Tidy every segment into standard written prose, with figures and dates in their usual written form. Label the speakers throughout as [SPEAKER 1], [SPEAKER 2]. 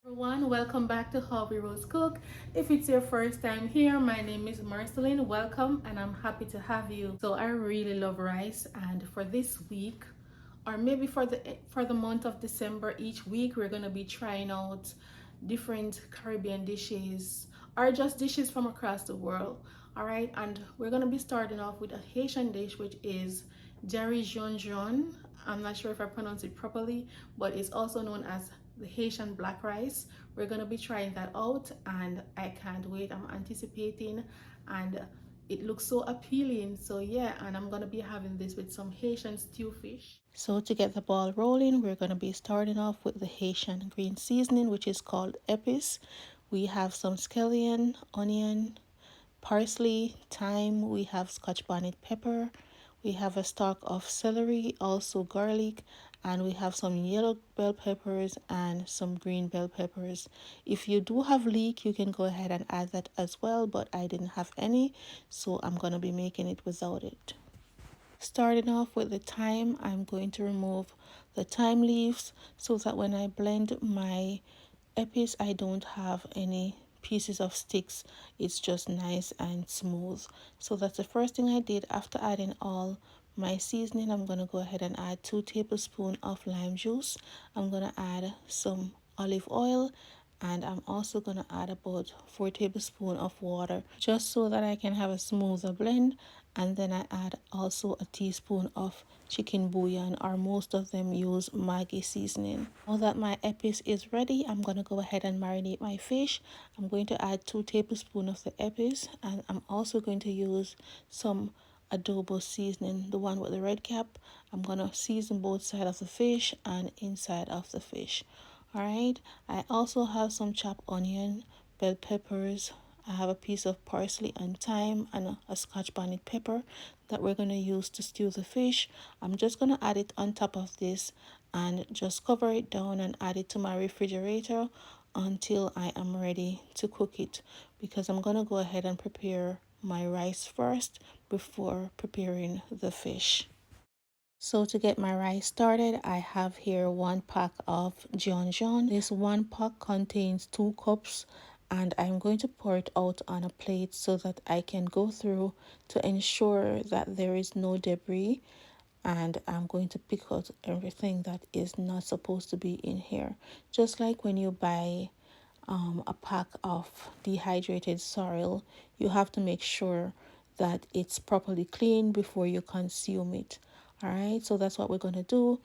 [SPEAKER 1] Everyone, welcome back to Hobby Rose Cook. If it's your first time here, my name is Marceline. Welcome, and I'm happy to have you. So I really love rice, and for this week, or maybe for the month of December, each week we're gonna be trying out different Caribbean dishes or just dishes from across the world. All right, and we're gonna be starting off with a Haitian dish, which is Diri Djon Djon. I'm not sure if I pronounce it properly, but it's also known as the Haitian black rice. We're gonna be trying that out, and I can't wait. I'm anticipating, and it looks so appealing. So yeah, and I'm gonna be having this with some Haitian stew fish. So to get the ball rolling, we're gonna be starting off with the Haitian green seasoning, which is called EPIS. We have some scallion, onion, parsley, thyme, we have Scotch bonnet pepper, we have a stalk of celery, also garlic, and we have some yellow bell peppers and some green bell peppers. If you do have leek, you can go ahead and add that as well, but I didn't have any, so I'm going to be making it without it. Starting off with the thyme, I'm going to remove the thyme leaves so that when I blend my EPIS, I don't have any pieces of sticks. It's just nice and smooth. So that's the first thing I did. After adding all my seasoning, I'm going to go ahead and add 2 tablespoons of lime juice. I'm going to add some olive oil, and I'm also going to add about 4 tablespoons of water just so that I can have a smoother blend. And then I add also a teaspoon of chicken bouillon, or most of them use Maggi seasoning. Now that my EPIS is ready, I'm going to go ahead and marinate my fish. I'm going to add 2 tablespoons of the EPIS, and I'm also going to use some adobo seasoning, the one with the red cap. I'm going to season both sides of the fish and inside of the fish. All right, I also have some chopped onion, bell peppers. I have a piece of parsley and thyme and a Scotch bonnet pepper that we're going to use to stew the fish. I'm just going to add it on top of this and just cover it down and add it to my refrigerator until I am ready to cook it, because I'm going to go ahead and prepare my rice first before preparing the fish. So to get my rice started, I have here 1 pack of Djon Djon. This 1 pack contains 2 cups, and I'm going to pour it out on a plate so that I can go through to ensure that there is no debris, and I'm going to pick out everything that is not supposed to be in here. Just like when you buy a pack of dehydrated sorrel, you have to make sure that it's properly cleaned before you consume it. All right, so that's what we're going to do.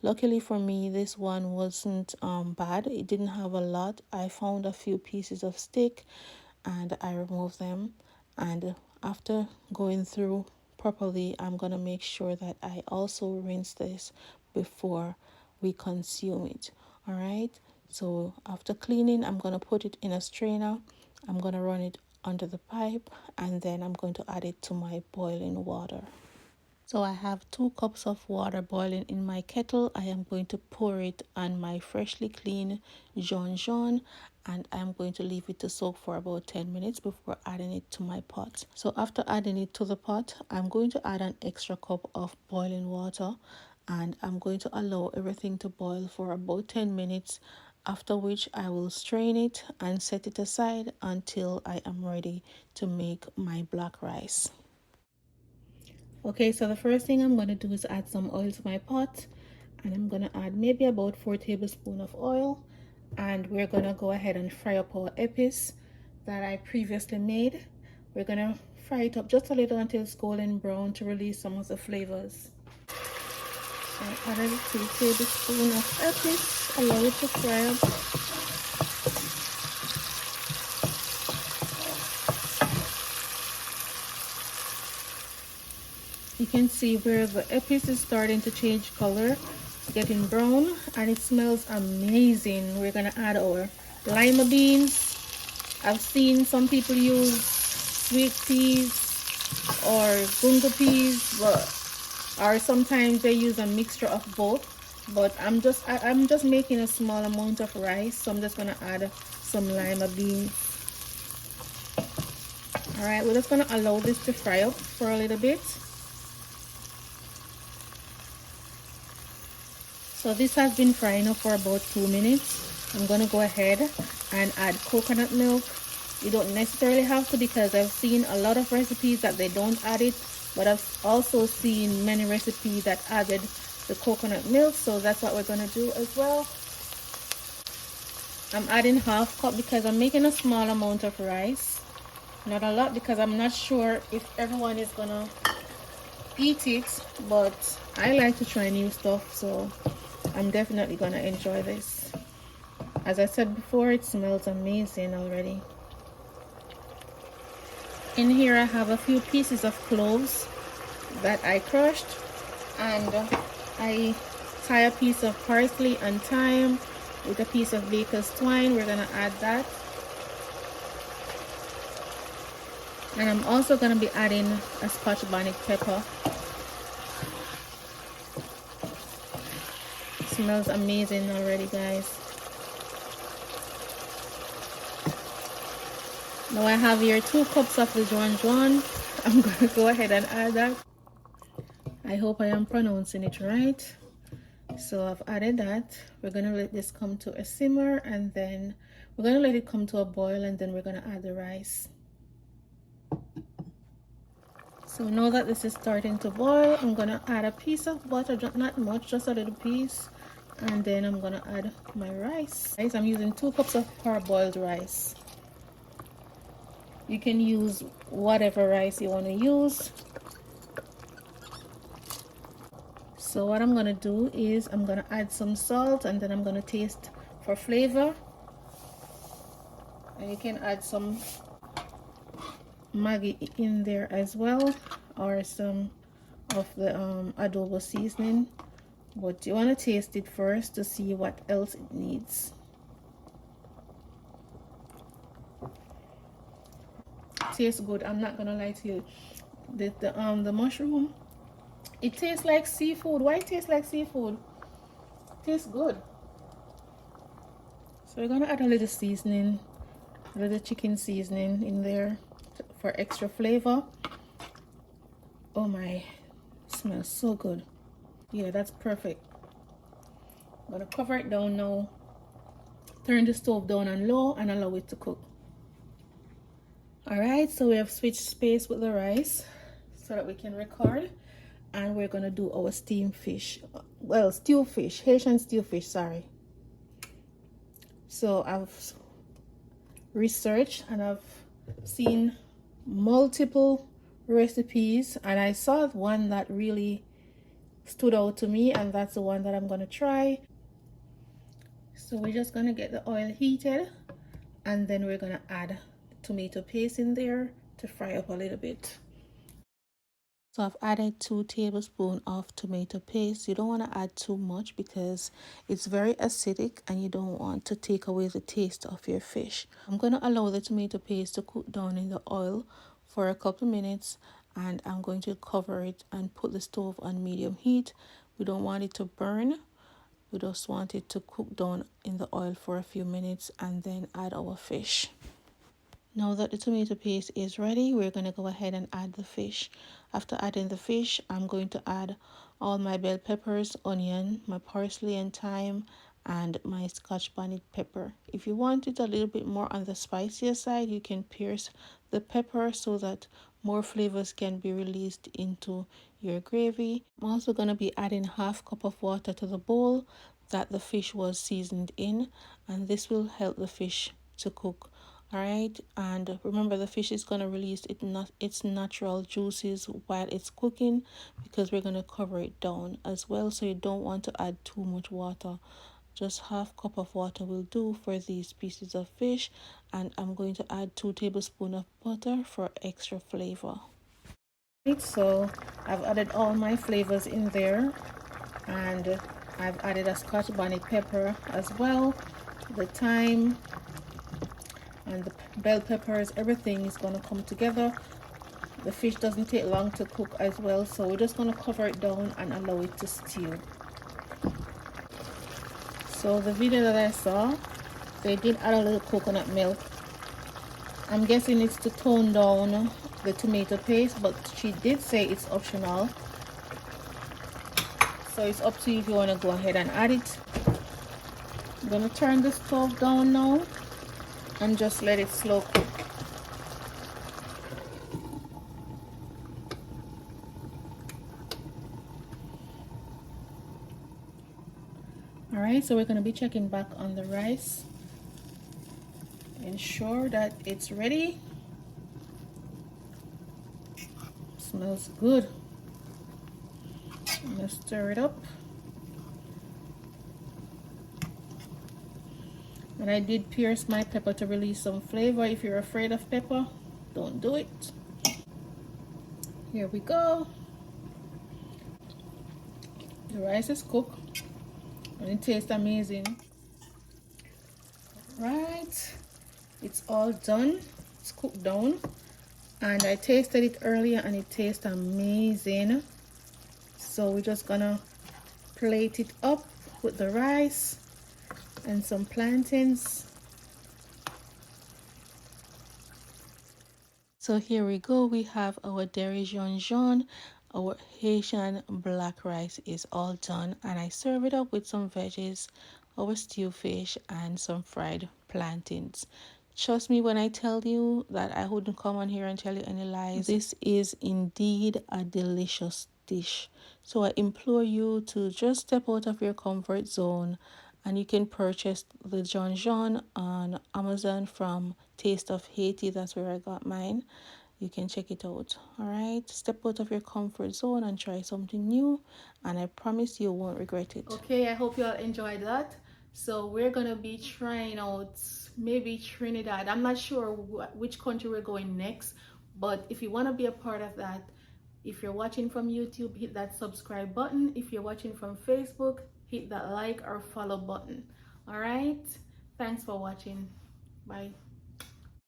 [SPEAKER 1] Luckily for me, this one wasn't bad. It didn't have a lot. I found a few pieces of stick and I removed them. And after going through properly, I'm going to make sure that I also rinse this before we consume it. All right, so after cleaning, I'm going to put it in a strainer. I'm going to run it under the pipe, and then I'm going to add it to my boiling water. So I have 2 cups of water boiling in my kettle. I am going to pour it on my freshly cleaned Djon Djon, and I'm going to leave it to soak for about 10 minutes before adding it to my pot. So after adding it to the pot, I'm going to add an extra cup of boiling water, and I'm going to allow everything to boil for about 10 minutes, after which I will strain it and set it aside until I am ready to make my black rice. Okay, so the first thing I'm going to do is add some oil to my pot, and I'm going to add maybe about 4 tablespoons of oil, and we're going to go ahead and fry up our EPIS that I previously made. We're going to fry it up just a little until it's golden brown to release some of the flavors. So I added 2 tablespoons of EPIS, allow it to fry up. You can see where the EPIS is starting to change color. It's getting brown and it smells amazing. We're gonna add our lima beans. I've seen some people use sweet peas or gungo peas, or sometimes they use a mixture of both. But I'm just making a small amount of rice, so I'm just gonna add some lima beans. All right, we're just gonna allow this to fry up for a little bit. So this has been frying up for about 2 minutes. I'm gonna go ahead and add coconut milk. You don't necessarily have to, because I've seen a lot of recipes that they don't add it, but I've also seen many recipes that added the coconut milk, so that's what we're gonna do as well. I'm adding half cup because I'm making a small amount of rice, not a lot, because I'm not sure if everyone is gonna eat it, but I like to try new stuff, so I'm definitely gonna enjoy this. As I said before, it smells amazing already. In here I have a few pieces of cloves that I crushed, and I tie a piece of parsley and thyme with a piece of baker's twine. We're gonna add that, and I'm also gonna be adding a Scotch bonnet pepper. It smells amazing already, guys. Now I have here 2 cups of the Djon Djon. I'm gonna go ahead and add that. I hope I am pronouncing it right. So I've added that. We're gonna let this come to a simmer, and then we're gonna let it come to a boil, and then we're gonna add the rice. So now that this is starting to boil, I'm gonna add a piece of butter, not much, just a little piece, and then I'm gonna add my rice. Guys, I'm using 2 cups of parboiled rice. You can use whatever rice you want to use. So what I'm gonna do is I'm gonna add some salt, and then I'm gonna taste for flavor, and you can add some Maggi in there as well, or some of the adobo seasoning, but you want to taste it first to see what else it needs. Tastes good, I'm not gonna lie to you. The mushroom, it tastes like seafood. Why it tastes like seafood? It tastes good. So we're gonna add a little seasoning, a little chicken seasoning in there for extra flavor. Oh my, it smells so good. Yeah, that's perfect. I'm gonna cover it down now, turn the stove down on low, and allow it to cook. All right, so we have switched space with the rice so that we can record, and we're gonna do our steamed fish, well, stew fish, Haitian stew fish, sorry. So I've researched and I've seen multiple recipes, and I saw one that really stood out to me, and that's the one that I'm gonna try. So we're just gonna get the oil heated, and then we're gonna add tomato paste in there to fry up a little bit. So I've added 2 tablespoons of tomato paste. You don't want to add too much because it's very acidic, and you don't want to take away the taste of your fish. I'm going to allow the tomato paste to cook down in the oil for a couple minutes, and I'm going to cover it and put the stove on medium heat. We don't want it to burn. We just want it to cook down in the oil for a few minutes, and then add our fish. Now that the tomato paste is ready, we're going to go ahead and add the fish. After adding the fish, I'm going to add all my bell peppers, onion, my parsley and thyme, and my Scotch bonnet pepper. If you want it a little bit more on the spicier side, you can pierce the pepper so that more flavors can be released into your gravy. I'm also going to be adding half cup of water to the bowl that the fish was seasoned in, and this will help the fish to cook. All right, and remember, the fish is going to release its natural juices while it's cooking, because we're going to cover it down as well, so you don't want to add too much water. Just half cup of water will do for these pieces of fish, and I'm going to add 2 tablespoons of butter for extra flavor. Right, so I've added all my flavors in there, and I've added a Scotch bonnet pepper as well, the thyme, and the bell peppers. Everything is going to come together. The fish doesn't take long to cook as well, so we're just going to cover it down and allow it to stew. So the video that I saw, they did add a little coconut milk. I'm guessing it's to tone down the tomato paste, but she did say it's optional, so it's up to you if you want to go ahead and add it. gonna turn the stove down now and just let it slow cook. Alright, so we're gonna be checking back on the rice. Ensure that it's ready. Smells good. I'm gonna stir it up. And I did pierce my pepper to release some flavor. If you're afraid of pepper, don't do it. Here we go. The rice is cooked and it tastes amazing. Right, it's all done. It's cooked down. And I tasted it earlier and it tastes amazing. So we're just gonna plate it up with the rice and some plantains. So here we go, we have our Diri Djon Djon. Our Haitian black rice is all done, and I serve it up with some veggies, our stew fish, and some fried plantains. Trust me when I tell you that I wouldn't come on here and tell you any lies. This is indeed a delicious dish. So I implore you to just step out of your comfort zone, and you can purchase the Djon Djon on Amazon from Taste of Haiti. That's where I got mine. You can check it out. All right, step out of your comfort zone and try something new, and I promise you won't regret it. Okay, I hope you all enjoyed that. So we're gonna be trying out maybe Trinidad. I'm not sure which country we're going next, but if you want to be a part of that, if you're watching from YouTube, hit that subscribe button. If you're watching from Facebook, hit that like or follow button. All right, thanks for watching. Bye.